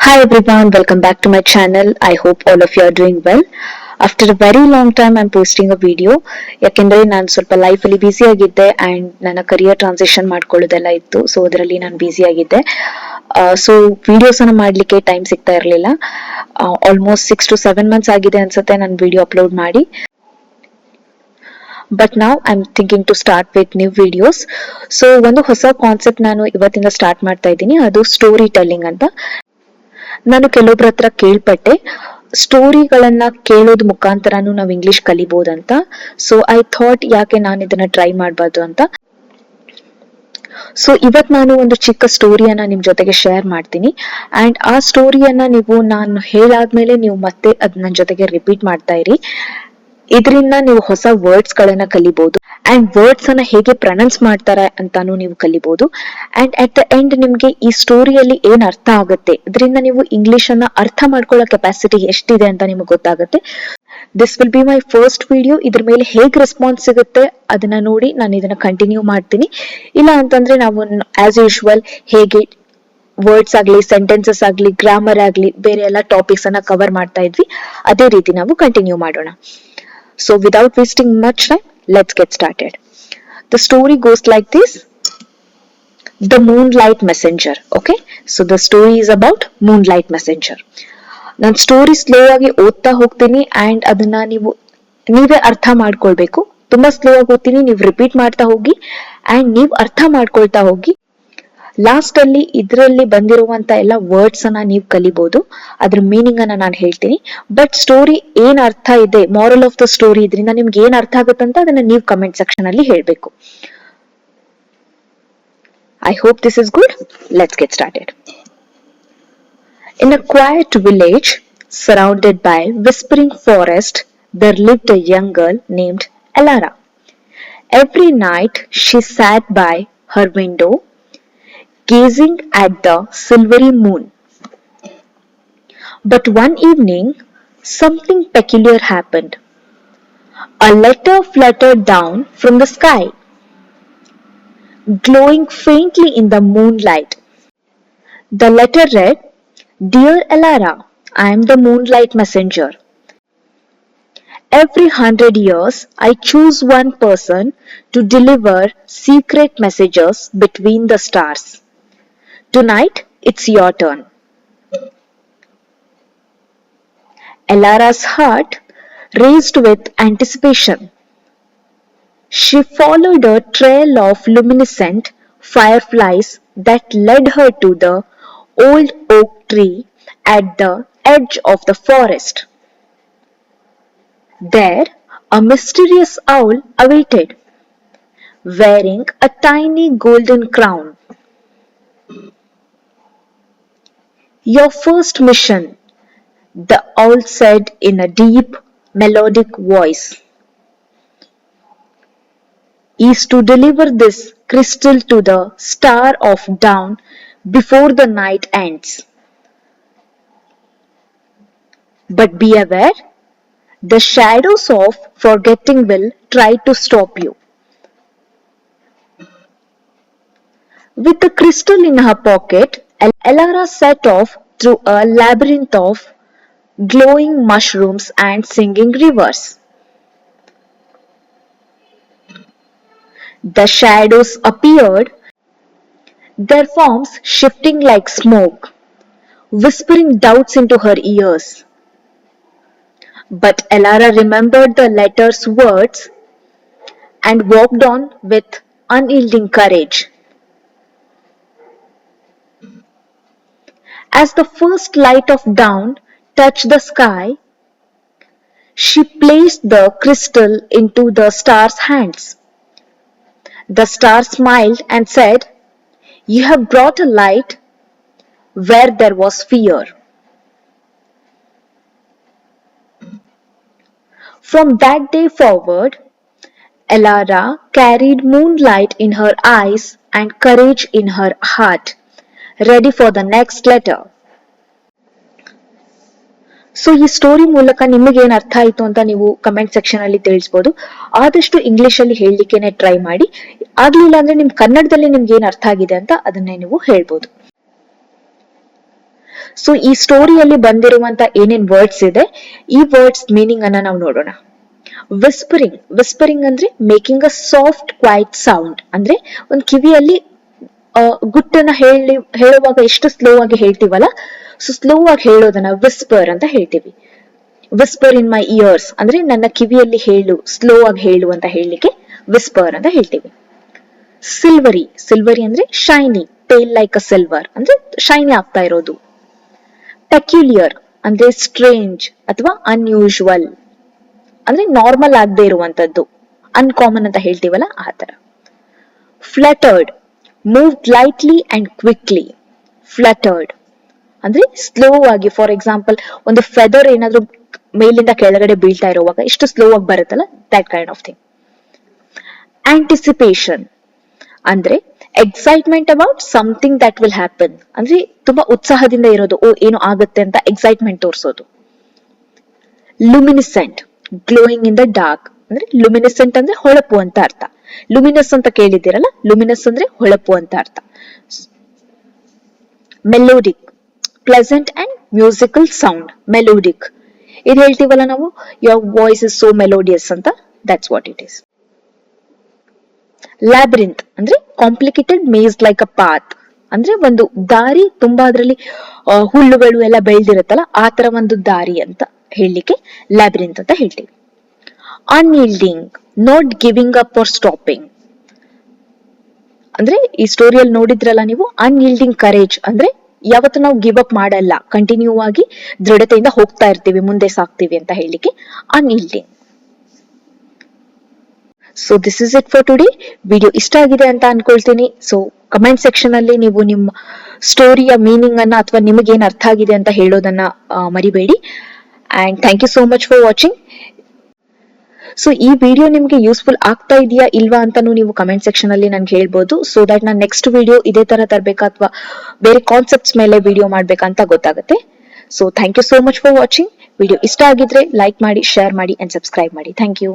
Hi everyone, welcome back to my channel. I hope all of you are doing well. After a very long time I'm posting a video ಯಾಕೆಂದ್ರೆ ನಾನು ಸ್ವಲ್ಪ life ಅಲ್ಲಿ busy ಆಗಿದ್ದೆ and ನನ್ನ career transition ಮಾಡ್ಕೊಳ್ಳೋದೆಲ್ಲ ಇತ್ತು. So ಅದರಲ್ಲಿ ನಾನು busy ಆಗಿದ್ದೆ. ಸೊ ವಿಡಿಯೋಸ್ ಅನ್ನ ಮಾಡ್ಲಿಕ್ಕೆ ಟೈಮ್ ಸಿಗ್ತಾ ಇರಲಿಲ್ಲ. ಆಲ್ಮೋಸ್ಟ್ 6 to 7 months ಆಗಿದೆ ಅನ್ಸುತ್ತೆ ನಾನು ವಿಡಿಯೋ ಅಪ್ಲೋಡ್ ಮಾಡಿ. ಬಟ್ ನಾವು I am thinking to start with new videos. So ಒಂದು ಹೊಸ ಕಾನ್ಸೆಪ್ಟ್ ನಾನು ಇವತ್ತಿಂದ ಸ್ಟಾರ್ಟ್ ಮಾಡ್ತಾ ಇದ್ದೀನಿ, ಅದು ಸ್ಟೋರಿ ಟೆಲ್ಲಿಂಗ್ ಅಂತ. ನಾನು ಕೆಲವೊಬ್ಬರ ಹತ್ರ ಕೇಳ್ಪಟ್ಟೆ ಸ್ಟೋರಿಗಳನ್ನ ಕೇಳೋದ್ ಮುಖಾಂತರನು ನಾವು ಇಂಗ್ಲಿಷ್ ಕಲಿಬಹುದಂತ. ಸೊ ಐ ಥಾಟ್ ಯಾಕೆ ನಾನು ಇದನ್ನ ಟ್ರೈ ಮಾಡಬಾರ್ದು ಅಂತ. ಸೊ ಇವತ್ ನಾನು ಒಂದು ಚಿಕ್ಕ ಸ್ಟೋರಿಯನ್ನ ನಿಮ್ ಜೊತೆಗೆ ಶೇರ್ ಮಾಡ್ತೀನಿ ಅಂಡ್ ಆ ಸ್ಟೋರಿಯನ್ನ ನೀವು ನಾನು ಹೇಳಾದ್ಮೇಲೆ ನೀವು ಮತ್ತೆ ಅದ್ ನನ್ನ ಜೊತೆಗೆ ರಿಪೀಟ್ ಮಾಡ್ತಾ ಇರಿ. ಇದರಿಂದ ನೀವು ಹೊಸ ವರ್ಡ್ಸ್ ಗಳನ್ನ ಕಲಿಬಹುದು ಅಂಡ್ ವರ್ಡ್ಸ್ ಅನ್ನ ಹೇಗೆ ಪ್ರೊನೌನ್ಸ್ ಮಾಡ್ತಾರೆ ಅಂತಾನು ನೀವು ಕಲಿಬಹುದು. ಅಂಡ್ ಅಟ್ ದ ಎಂಡ್ ನಿಮ್ಗೆ ಈ ಸ್ಟೋರಿಯಲ್ಲಿ ಏನ್ ಅರ್ಥ ಆಗುತ್ತೆ, ಇದರಿಂದ ನೀವು ಇಂಗ್ಲಿಷ್ ಅನ್ನ ಅರ್ಥ ಮಾಡ್ಕೊಳ್ಳೋ ಕೆಪಾಸಿಟಿ ಎಷ್ಟಿದೆ ಅಂತ ನಿಮ್ಗೆ ಗೊತ್ತಾಗುತ್ತೆ. This will be my first video. ಇದ್ರ ಮೇಲೆ ಹೇಗ್ ರೆಸ್ಪಾನ್ಸ್ ಸಿಗುತ್ತೆ ಅದನ್ನ ನೋಡಿ ನಾನು ಇದನ್ನ ಕಂಟಿನ್ಯೂ ಮಾಡ್ತೀನಿ. ಇಲ್ಲ ಅಂತಂದ್ರೆ ನಾವು ಆಸ್ ಯೂಶುವಲ್ ಹೇಗೆ ವರ್ಡ್ಸ್ ಆಗ್ಲಿ, ಸೆಂಟೆನ್ಸಸ್ ಆಗ್ಲಿ, ಗ್ರಾಮರ್ ಆಗ್ಲಿ, ಬೇರೆ ಎಲ್ಲ ಟಾಪಿಕ್ಸ್ ಅನ್ನ ಕವರ್ ಮಾಡ್ತಾ ಇದ್ವಿ ಅದೇ ರೀತಿ ನಾವು ಕಂಟಿನ್ಯೂ ಮಾಡೋಣ. So without wasting much time, let's get started. The story goes like this. The Moonlight Messenger. Okay, so the story is about Moonlight Messenger. ನಾನು ಸ್ಟೋರಿ ಸ್ಲೋ ಆಗಿ ಓದ್ತಾ ಹೋಗ್ತೀನಿ ಅಂಡ್ ಅದನ್ನ ನೀವೇ ಅರ್ಥ ಮಾಡ್ಕೊಳ್ಬೇಕು. ತುಂಬಾ ಸ್ಲೋ ಆಗಿ ಓದ್ತೀನಿ, ನೀವು ರಿಪೀಟ್ ಮಾಡ್ತಾ ಹೋಗಿ ಅಂಡ್ ನೀವು ಅರ್ಥ ಮಾಡ್ಕೊಳ್ತಾ ಹೋಗಿ. ಲಾಸ್ಟ್ ಅಲ್ಲಿ ಇದರಲ್ಲಿ ಬಂದಿರುವಂತ ಎಲ್ಲ ವರ್ಡ್ಸ್ ಅನ್ನ ನೀವು ಕಲಿಬಹುದು, ಅದ್ರ ಮೀನಿಂಗ್ ಅನ್ನ ನಾನು ಹೇಳ್ತೀನಿ. ಬಟ್ ಸ್ಟೋರಿ ಏನ್ ಅರ್ಥ ಇದೆ, ಮಾರಲ್ ಆಫ್ ದ ಸ್ಟೋರಿ, ಇದರಿಂದ ನಿಮ್ಗೆ ಏನ್ ಅರ್ಥ ಆಗುತ್ತಂತ ಅದನ್ನ ನೀವು ಕಮೆಂಟ್ ಸೆಕ್ಷನ್ ಅಲ್ಲಿ ಹೇಳ್ಬೇಕು. I hope this is good. Let's get started. In a quiet village surrounded by whispering forest, there lived a young girl named Elara. Every night she sat by her window gazing at the silvery moon. But one evening, something peculiar happened. A letter fluttered down from the sky, glowing faintly in the moonlight. The letter read, "Dear Elara, I am the Moonlight Messenger. Every 100 years, I choose one person to deliver secret messages between the stars. Tonight, it's your turn." Elara's heart raced with anticipation. She followed a trail of luminescent fireflies that led her to the old oak tree at the edge of the forest. There, a mysterious owl awaited, wearing a tiny golden crown. "Your first mission," the owl said in a deep, melodic voice, "is to deliver this crystal to the star of dawn before the night ends. But be aware, the shadows of forgetting will try to stop you." With the crystal in her pocket, Elara set off through a labyrinth of glowing mushrooms and singing rivers. The shadows appeared, their forms shifting like smoke, whispering doubts into her ears. But Elara remembered the letter's words and walked on with unyielding courage. As the first light of dawn touched the sky, she placed the crystal into the star's hands. The star smiled and said, "You have brought a light where there was fear." From that day forward, Elara carried moonlight in her eyes and courage in her heart, ready for the next letter. So ಈ story ಮೂಲಕ ನಿಮಗೆ ಏನ್ ಅರ್ಥ ಆಯ್ತು ಅಂತ ನೀವು comment section ಅಲ್ಲಿ ತಿಳಿಸಬಹುದು. ಆದಷ್ಟು ಇಂಗ್ಲಿಷ್ ಅಲ್ಲಿ ಹೇಳಲಿಕ್ಕೆ ಟ್ರೈ ಮಾಡಿ. ಆಗ್ಲಿಲ್ಲ ಅಂದ್ರೆ ನಿಮ್ ಕನ್ನಡದಲ್ಲಿ ನಿಮ್ಗೆ ಏನ್ ಅರ್ಥ ಆಗಿದೆ ಅಂತ ಅದನ್ನೇ ನೀವು ಹೇಳ್ಬೋದು. ಸೊ ಈ ಸ್ಟೋರಿಯಲ್ಲಿ ಬಂದಿರುವಂತ ಏನೇನ್ ವರ್ಡ್ಸ್ ಇದೆ, ಈ ವರ್ಡ್ಸ್ ಮೀನಿಂಗ್ ಅನ್ನ ನಾವು ನೋಡೋಣ. ವಿಸ್ಪರಿಂಗ್ ಅಂದ್ರೆ making a soft quiet sound, ಅಂದ್ರೆ ಒಂದ್ ಕಿವಿಯಲ್ಲಿ ಗುಟ್ಟನ್ನ ಹೇಳುವಾಗ ಎಷ್ಟು ಸ್ಲೋ ಆಗಿ ಹೇಳ್ತೀವಲ್ಲ, ಸೊ ಸ್ಲೋ ಆಗಿ ಹೇಳೋದನ್ನ ವಿಸ್ಪರ್ ಅಂತ ಹೇಳ್ತೀವಿ. ವಿಸ್ಪರ್ ಇನ್ ಮೈ ಇಯರ್ಸ್ ಅಂದ್ರೆ ನನ್ನ ಕಿವಿಯಲ್ಲಿ ಹೇಳು, ಸ್ಲೋ ಆಗಿ ಹೇಳು ಅಂತ ಹೇಳಲಿಕ್ಕೆ ವಿಸ್ಪರ್ ಅಂತ ಹೇಳ್ತೀವಿ. ಸಿಲ್ವರಿ ಅಂದ್ರೆ shiny, tale like a silver ಅಂದ್ರೆ ಶೈನಿ ಆಗ್ತಾ ಇರೋದು. ಪೆಕ್ಯುಲಿಯರ್ ಅಂದ್ರೆ ಸ್ಟ್ರೇಂಜ್ ಅಥವಾ ಅನ್ಯೂಶುವಲ್ ಅಂದ್ರೆ ನಾರ್ಮಲ್ ಆಗದೆ ಇರುವಂತದ್ದು, ಅನ್ಕಾಮನ್ ಅಂತ ಹೇಳ್ತೀವಲ್ಲ ಆ ತರ. ಫ್ಲಟರ್ಡ್, ಮೂವ್ಡ್ ಲೈಟ್ಲಿ ಅಂಡ್ ಕ್ವಿಕ್ಲಿ. ಫ್ಲಟರ್ಡ್ ಅಂದ್ರೆ ಸ್ಲೋ ಆಗಿ, ಫಾರ್ ಎಕ್ಸಾಂಪಲ್ ಒಂದು ಫೆದರ್ ಏನಾದ್ರೂ ಮೇಲಿಂದ ಕೆಳಗಡೆ ಬೀಳ್ತಾ ಇರುವಾಗ ಎಷ್ಟು ಸ್ಲೋ ಆಗಿ ಬರುತ್ತಲ್ಲ, that kind of thing. Anticipation ಅಂದ್ರೆ excitement about something that will happen, ಅಂದ್ರೆ ತುಂಬಾ ಉತ್ಸಾಹದಿಂದ ಇರೋದು, ಏನು ಆಗುತ್ತೆ ಅಂತ ಎಕ್ಸೈಟ್ಮೆಂಟ್ ತೋರಿಸೋದು. Luminescent, glowing in the dark ಅಂದ್ರೆ ಲುಮಿನಿಸೆಂಟ್ ಅಂದ್ರೆ ಹೊಳಪು ಅಂತ ಅರ್ಥ. ಲುಮಿನಸ್ ಅಂತ ಕೇಳಿದ್ದೀರಲ್ಲ, ಲುಮಿನಸ್ ಅಂದ್ರೆ ಹೊಳಪು ಅಂತ ಅರ್ಥ. Melodic, pleasant and musical sound. Melodic ಇದು ಹೇಳ್ತೀವಲ್ಲ ನಾವು, your voice is so melodious ಅಂತ, ದಟ್ಸ್ ವಾಟ್ ಇಟ್ ಈಸ್. ಲ್ಯಾಬ್ರಿಂತ್ ಅಂದ್ರೆ complicated Mein like a path, ಅಂದ್ರೆ ಒಂದು ದಾರಿ, ತುಂಬಾ ಅದರಲ್ಲಿ ಹುಲ್ಲುಗಳು ಎಲ್ಲ ಬೆಳೆದಿರುತ್ತಲ್ಲ, ಆ ತರ ಒಂದು ದಾರಿ ಅಂತ ಹೇಳಲಿಕ್ಕೆ ಲ್ಯಾಬ್ರಿಂತ್ ಅಂತ ಹೇಳ್ತೀವಿ. Unyielding, not giving up or stopping ಅಂದ್ರೆ ಈ ಸ್ಟೋರಿಯಲ್ಲಿ ನೋಡಿದ್ರಲ್ಲ ನೀವು, ಅನ್ಈಲ್ಡಿಂಗ್ ಕರೇಜ್ ಅಂದ್ರೆ ಯಾವತ್ತು ನಾವು ಗಿವ್ ಅಪ್ ಮಾಡಲ್ಲ, ಕಂಟಿನ್ಯೂ ಆಗಿ ದೃಢತೆಯಿಂದ ಹೋಗ್ತಾ ಇರ್ತೀವಿ, ಮುಂದೆ ಸಾಕ್ತಿವಿ ಅಂತ ಹೇಳಲಿಕ್ಕೆ unyielding. So this is it for today. Video ಇಷ್ಟ ಆಗಿದೆ ಅಂತ ಅನ್ಕೊಳ್ತೀನಿ. ಸೊ ಕಮೆಂಟ್ ಸೆಕ್ಷನ್ ಅಲ್ಲಿ ನೀವು ನಿಮ್ಮ ಸ್ಟೋರಿಯ ಮೀನಿಂಗ್ ಅನ್ನ ಅಥವಾ ನಿಮಗೇನ್ ಅರ್ಥ ಆಗಿದೆ ಅಂತ ಹೇಳೋದನ್ನ ಮರಿಬೇಡಿ. And thank you so much for watching. So ಈ ವಿಡಿಯೋ ನಿಮ್ಗೆ ಯೂಸ್ಫುಲ್ ಆಗ್ತಾ ಇದೆಯಾ ಇಲ್ವಾ ಅಂತಾನು ನೀವು ಕಮೆಂಟ್ ಸೆಕ್ಷನ್ ಅಲ್ಲಿ ನನ್ಗೆ ಹೇಳ್ಬೋದು, ಸೊ ದಟ್ ನಾನು ನೆಕ್ಸ್ಟ್ ವಿಡಿಯೋ ಇದೇ ತರ ತರಬೇಕಾ ಅಥವಾ ಬೇರೆ ಕಾನ್ಸೆಪ್ಟ್ಸ್ ಮೇಲೆ ವಿಡಿಯೋ ಮಾಡ್ಬೇಕಂತ ಗೊತ್ತಾಗುತ್ತೆ. So thank you so much for watching. Video ಇಷ್ಟ ಆಗಿದ್ರೆ ಲೈಕ್ ಮಾಡಿ, ಶೇರ್ ಮಾಡಿ ಅಂಡ್ ಸಬ್ಸ್ಕ್ರೈಬ್ ಮಾಡಿ. Thank you.